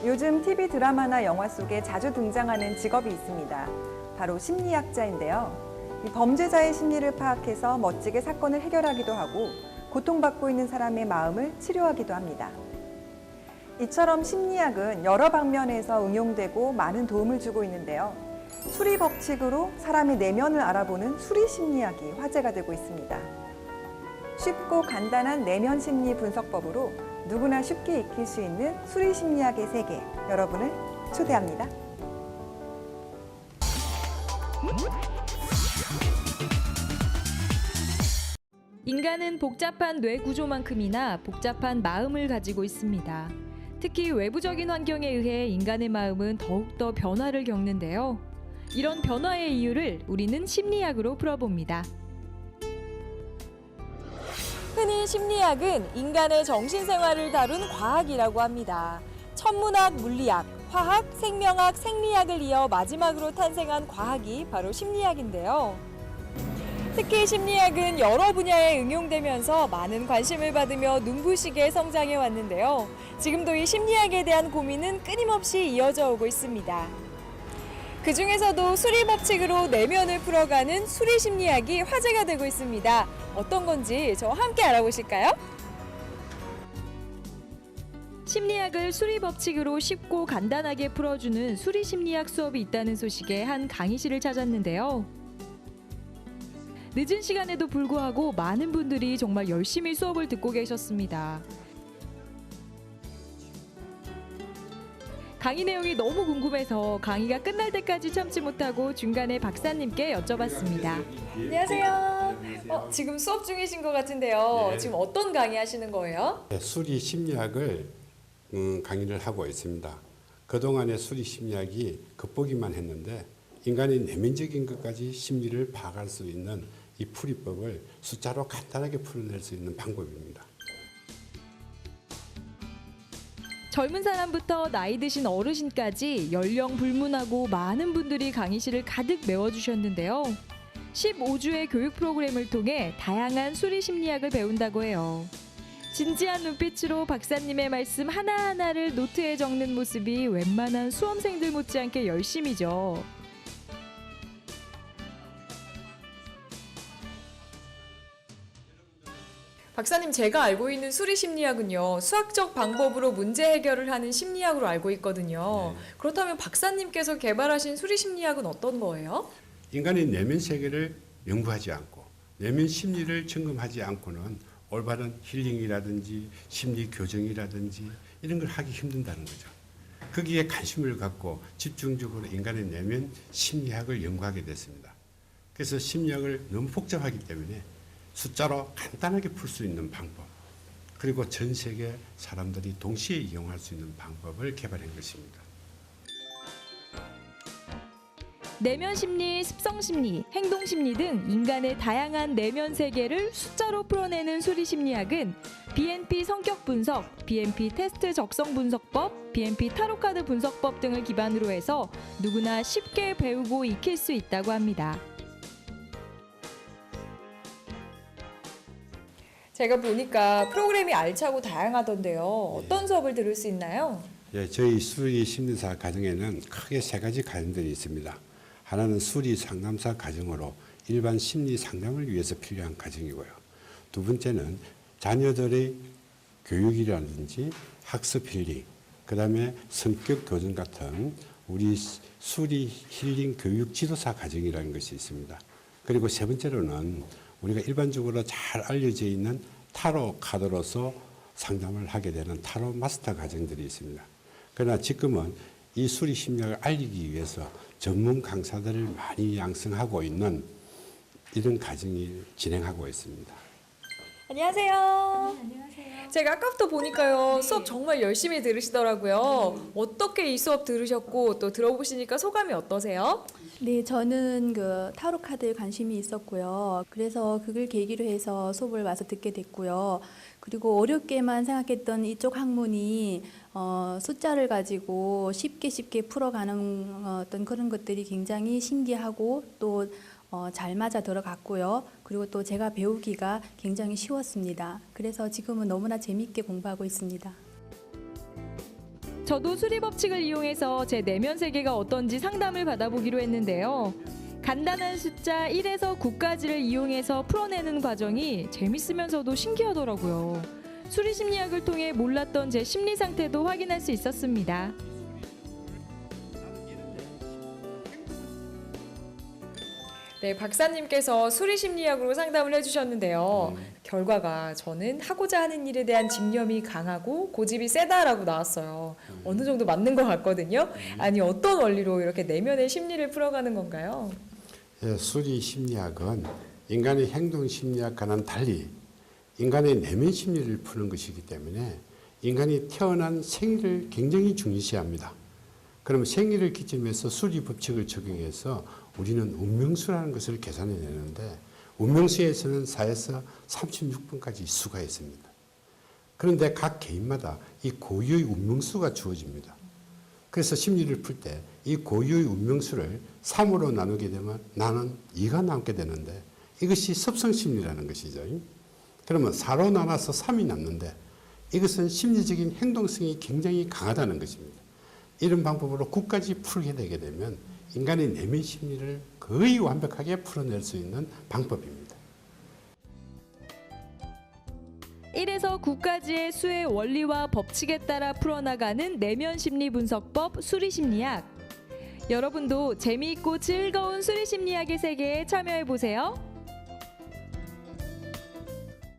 요즘 TV 드라마나 영화 속에 자주 등장하는 직업이 있습니다. 바로 심리학자인데요. 이 범죄자의 심리를 파악해서 멋지게 사건을 해결하기도 하고 고통받고 있는 사람의 마음을 치료하기도 합니다. 이처럼 심리학은 여러 방면에서 응용되고 많은 도움을 주고 있는데요. 수리 법칙으로 사람의 내면을 알아보는 수리 심리학이 화제가 되고 있습니다. 쉽고 간단한 내면 심리 분석법으로 누구나 쉽게 익힐 수 있는 수리 심리학의 세계, 여러분을 초대합니다. 인간은 복잡한 뇌 구조만큼이나 복잡한 마음을 가지고 있습니다. 특히 외부적인 환경에 의해 인간의 마음은 더욱더 변화를 겪는데요. 이런 변화의 이유를 우리는 심리학으로 풀어봅니다. 흔히 심리학은 인간의 정신생활을 다룬 과학이라고 합니다. 천문학, 물리학, 화학, 생명학, 생리학을 이어 마지막으로 탄생한 과학이 바로 심리학인데요. 특히 심리학은 여러 분야에 응용되면서 많은 관심을 받으며 눈부시게 성장해 왔는데요. 지금도 이 심리학에 대한 고민은 끊임없이 이어져 오고 있습니다. 그 중에서도 수리 법칙으로 내면을 풀어가는 수리 심리학이 화제가 되고 있습니다. 어떤 건지 저와 함께 알아보실까요? 심리학을 수리 법칙으로 쉽고 간단하게 풀어주는 수리 심리학 수업이 있다는 소식에 한 강의실을 찾았는데요. 늦은 시간에도 불구하고 많은 분들이 정말 열심히 수업을 듣고 계셨습니다. 강의 내용이 너무 궁금해서 강의가 끝날 때까지 참지 못하고 중간에 박사님께 여쭤봤습니다. 안녕하세요. 지금 수업 중이신 것 같은데요. 네. 지금 어떤 강의 하시는 거예요? 수리 심리학을 강의를 하고 있습니다. 그동안의 수리 심리학이 겉보기만 했는데 인간의 내면적인 것까지 심리를 파악할 수 있는 이 풀이법을 숫자로 간단하게 풀어낼 수 있는 방법입니다. 젊은 사람부터 나이 드신 어르신까지 연령 불문하고 많은 분들이 강의실을 가득 메워주셨는데요. 15주의 교육 프로그램을 통해 다양한 수리 심리학을 배운다고 해요. 진지한 눈빛으로 박사님의 말씀 하나하나를 노트에 적는 모습이 웬만한 수험생들 못지않게 열심이죠. 박사님, 제가 알고 있는 수리 심리학은요, 수학적 방법으로 문제 해결을 하는 심리학으로 알고 있거든요. 네. 그렇다면 박사님께서 개발하신 수리 심리학은 어떤 거예요? 인간의 내면 세계를 연구하지 않고 내면 심리를 점검하지 않고는 올바른 힐링이라든지 심리 교정이라든지 이런 걸 하기 힘든다는 거죠. 거기에 관심을 갖고 집중적으로 인간의 내면 심리학을 연구하게 됐습니다. 그래서 심리학을 너무 복잡하기 때문에 숫자로 간단하게 풀 수 있는 방법, 그리고 전 세계 사람들이 동시에 이용할 수 있는 방법을 개발한 것입니다. 내면 심리, 습성 심리, 행동 심리 등 인간의 다양한 내면 세계를 숫자로 풀어내는 수리 심리학은 BNP 성격 분석, BNP 테스트 적성 분석법, BNP 타로 카드 분석법 등을 기반으로 해서 누구나 쉽게 배우고 익힐 수 있다고 합니다. 제가 보니까 프로그램이 알차고 다양하던데요. 어떤 수업을 들을 수 있나요? 예, 저희 수리 심리사 과정에는 크게 세 가지 과정들이 있습니다. 하나는 수리 상담사 과정으로 일반 심리 상담을 위해서 필요한 과정이고요. 두 번째는 자녀들의 교육이라든지 학습 힐링, 그 다음에 성격 교정 같은 우리 수리 힐링 교육 지도사 과정이라는 것이 있습니다. 그리고 세 번째로는 우리가 일반적으로 잘 알려져 있는 타로 카드로서 상담을 하게 되는 타로 마스터 과정들이 있습니다. 그러나 지금은 이 수리 심리학을 알리기 위해서 전문 강사들을 많이 양성하고 있는 이런 과정이 진행하고 있습니다. 안녕하세요. 안녕하세요. 제가 아까부터 보니까요. 수업 정말 열심히 들으시더라고요. 어떻게 이 수업 들으셨고 또 들어보시니까 소감이 어떠세요? 네, 저는 그 타로 카드에 관심이 있었고요. 그래서 그걸 계기로 해서 수업을 와서 듣게 됐고요. 그리고 어렵게만 생각했던 이쪽 학문이 숫자를 가지고 쉽게 풀어가는 어떤 그런 것들이 굉장히 신기하고 또 잘 맞아 들어갔고요. 그리고 또 제가 배우기가 굉장히 쉬웠습니다. 그래서 지금은 너무나 재미있게 공부하고 있습니다. 저도 수리 법칙을 이용해서 제 내면 세계가 어떤지 상담을 받아보기로 했는데요. 간단한 숫자 1에서 9까지를 이용해서 풀어내는 과정이 재밌으면서도 신기하더라고요. 수리 심리학을 통해 몰랐던 제 심리 상태도 확인할 수 있었습니다. 네, 박사님께서 수리 심리학으로 상담을 해주셨는데요. 결과가 저는 하고자 하는 일에 대한 집념이 강하고 고집이 세다라고 나왔어요. 어느 정도 맞는 것 같거든요. 아니, 어떤 원리로 이렇게 내면의 심리를 풀어가는 건가요? 예, 수리 심리학은 인간의 행동 심리학과는 달리 인간의 내면 심리를 푸는 것이기 때문에 인간이 태어난 생리를 굉장히 중시합니다. 그럼 생리를 기점해서 수리 법칙을 적용해서 우리는 운명수라는 것을 계산해내는데 운명수에서는 4에서 36번까지 수가 있습니다. 그런데 각 개인마다 이 고유의 운명수가 주어집니다. 그래서 심리를 풀 때 이 고유의 운명수를 3으로 나누게 되면 나는 2가 남게 되는데 이것이 섭성심리라는 것이죠. 그러면 4로 나눠서 3이 남는데 이것은 심리적인 행동성이 굉장히 강하다는 것입니다. 이런 방법으로 9까지 풀게 되게 되면 인간의 내면 심리를 거의 완벽하게 풀어낼 수 있는 방법입니다. 1에서 9까지의 수의 원리와 법칙에 따라 풀어나가는 내면 심리 분석법 수리 심리학. 여러분도 재미있고 즐거운 수리 심리학의 세계에 참여해 보세요.